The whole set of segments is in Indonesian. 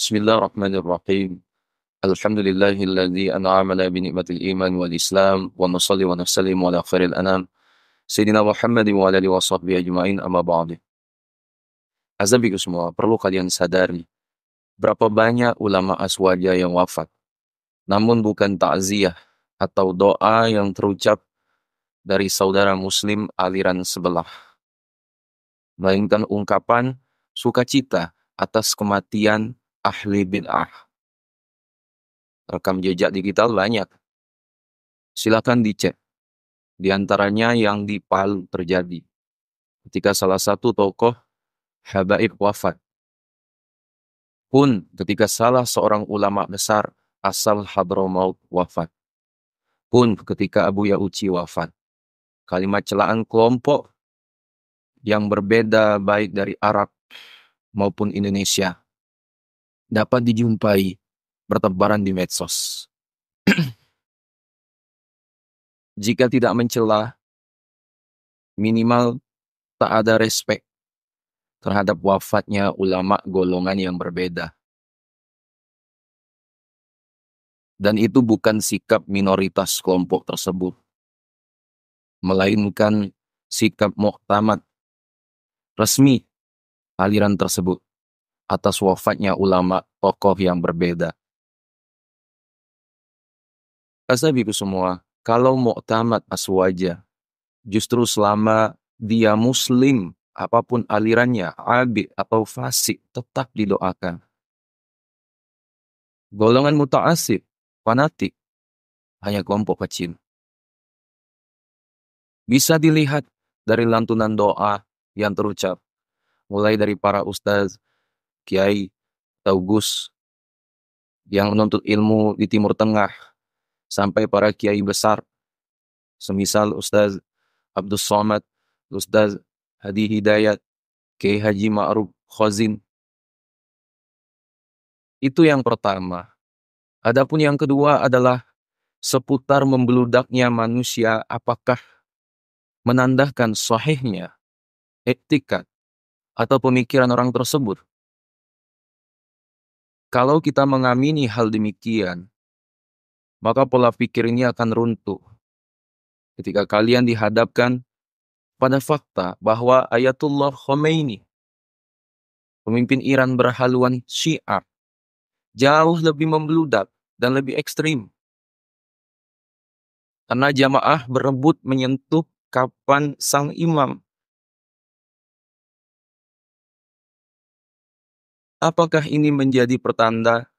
Bismillahirrahmanirrahim. Alhamdulillahilladzi an'amana bi ni'matil iman wal islam wa nusalli wa nusallimu ala khairil anam Sayyidina Muhammadin wa ala alihi wa sahbihi ajma'in amma ba'du. Azabiku semua, perlu kalian sadari berapa banyak ulama aswaja yang wafat. Namun bukan takziah atau doa yang terucap dari saudara muslim aliran sebelah, melainkan ungkapan sukacita atas kematian ahli bid'ah. Rekam jejak digital banyak. Silakan dicek. Di antaranya yang di Palu terjadi. Ketika salah satu tokoh habaib wafat. Pun ketika salah seorang ulama besar asal Hadramaut wafat. Pun ketika Abu Ya'uci wafat. Kalimat celaan kelompok yang berbeda baik dari Arab maupun Indonesia dapat dijumpai bertebaran di medsos. Jika tidak mencela, minimal tak ada respek terhadap wafatnya ulama golongan yang berbeda. Dan itu bukan sikap minoritas kelompok tersebut, melainkan sikap muktamad resmi aliran tersebut atas wafatnya ulama tokoh yang berbeda. Asabiku semua, kalau muktamad aswaja, justru selama dia muslim, apapun alirannya, abid atau fasik, tetap didoakan. Golongan muta'assib, fanatik, hanya kelompok kecil. Bisa dilihat dari lantunan doa yang terucap, mulai dari para ustaz, kiai, atau gus yang menuntut ilmu di Timur Tengah, sampai para kiai besar, semisal Ustaz Abdus Somad, Ustaz Hadi Hidayat, Kiai Haji Ma'ruf Khazin. Itu yang pertama. Adapun yang kedua adalah seputar membeludaknya manusia, apakah menandakan sahihnya etikat atau pemikiran orang tersebut. Kalau kita mengamini hal demikian, maka pola pikir ini akan runtuh. Ketika kalian dihadapkan pada fakta bahwa Ayatullah Khomeini, pemimpin Iran berhaluan Syiah, jauh lebih membeludak dan lebih ekstrim. Karena jamaah berebut menyentuh kapan sang imam. Apakah ini menjadi pertanda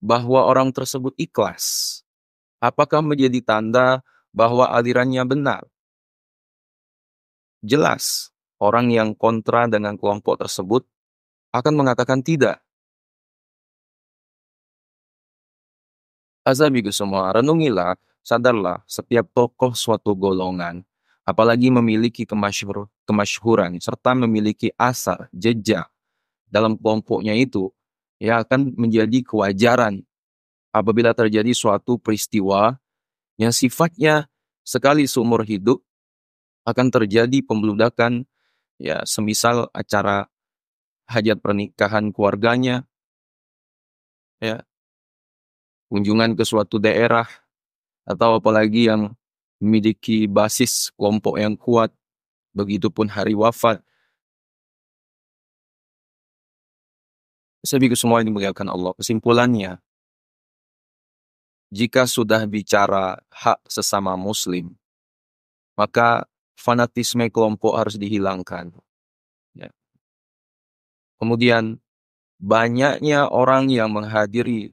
bahwa orang tersebut ikhlas? Apakah menjadi tanda bahwa alirannya benar? Jelas, orang yang kontra dengan kelompok tersebut akan mengatakan tidak. Azabiku semua, renungilah, sadarlah, setiap tokoh suatu golongan, apalagi memiliki kemasyhuran, serta memiliki asar, jejak dalam kelompoknya itu, ya akan menjadi kewajaran apabila terjadi suatu peristiwa yang sifatnya sekali seumur hidup akan terjadi pembeludakan, ya semisal acara hajat pernikahan keluarganya, ya kunjungan ke suatu daerah, atau apalagi yang memiliki basis kelompok yang kuat, begitupun hari wafat. Sabiku semua yang dimuliakan Allah. Kesimpulannya, jika sudah bicara hak sesama muslim, maka fanatisme kelompok harus dihilangkan. Ya. Kemudian, banyaknya orang yang menghadiri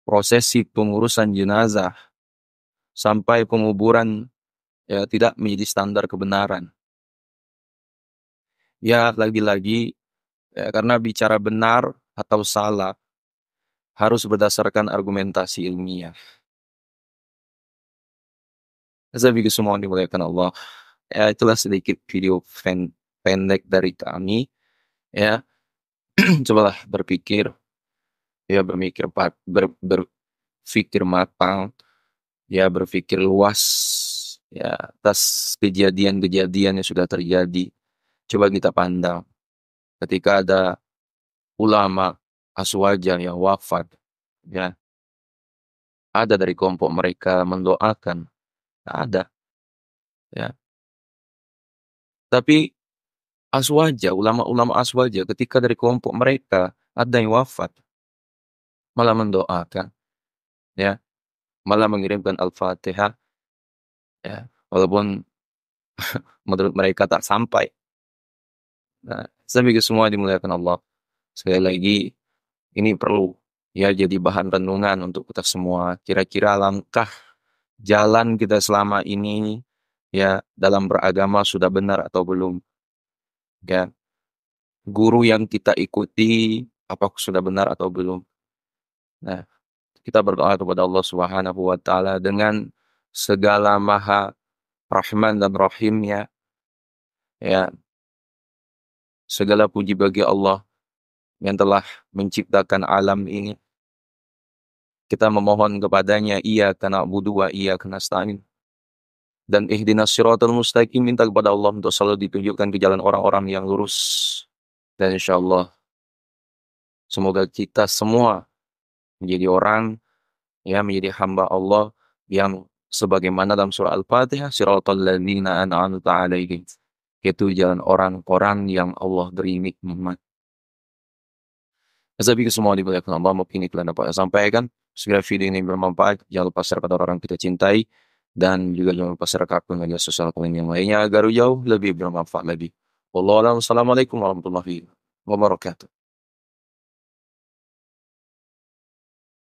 prosesi pengurusan jenazah sampai penguburan, ya tidak menjadi standar kebenaran. Ya, lagi-lagi, ya, karena bicara benar atau salah harus berdasarkan argumentasi ilmiah. Sabiku semua yang dimuliakan Allah. Ya, itulah sedikit video pendek dari kami. Ya, cobalah berpikir, ya berpikir matang, ya berpikir luas, ya atas kejadian-kejadian yang sudah terjadi. Coba kita pandang, ketika ada ulama Azwaja yang wafat, ya, ada dari kelompok mereka mendoakan, ada, ya. Tapi Azwaja, ulama-ulama Azwaja ketika dari kelompok mereka ada yang wafat, malah mendoakan, ya, malah mengirimkan Al-Fatihah, ya, walaupun menurut mereka tak sampai. Nah, saya pikir semua dimuliakan Allah. Sekali lagi, ini perlu ya jadi bahan renungan untuk kita semua. Kira-kira langkah jalan kita selama ini ya dalam beragama sudah benar atau belum? Ya, guru yang kita ikuti apakah sudah benar atau belum? Nah, kita berdoa kepada Allah Subhanahu wa taala dengan segala maha Rahman dan Rahimnya, ya, segala puji bagi Allah yang telah menciptakan alam ini. Kita memohon kepadanya, iyyaka na'budu wa iyyaka nasta'in. Dan ihdinas siratal mustaqim, minta kepada Allah untuk selalu ditunjukkan ke jalan orang-orang yang lurus. Dan insyaallah semoga kita semua menjadi orang yang menjadi hamba Allah yang sebagaimana dalam surah Al-Fatihah, siratal ladzina an'amta 'alaihim. Itu jalan orang-orang yang Allah beri nikmat. Saya pikir semua dimuliakan Allah, mungkin itu yang dapat saya sampaikan. Sekiranya video ini bermanfaat, jangan lupa share pada orang yang kita cintai. Dan juga jangan lupa share ke akun media sosial kalian yang lainnya agar jauh lebih bermanfaat lagi. Wallahualam, assalamualaikum warahmatullahi wabarakatuh.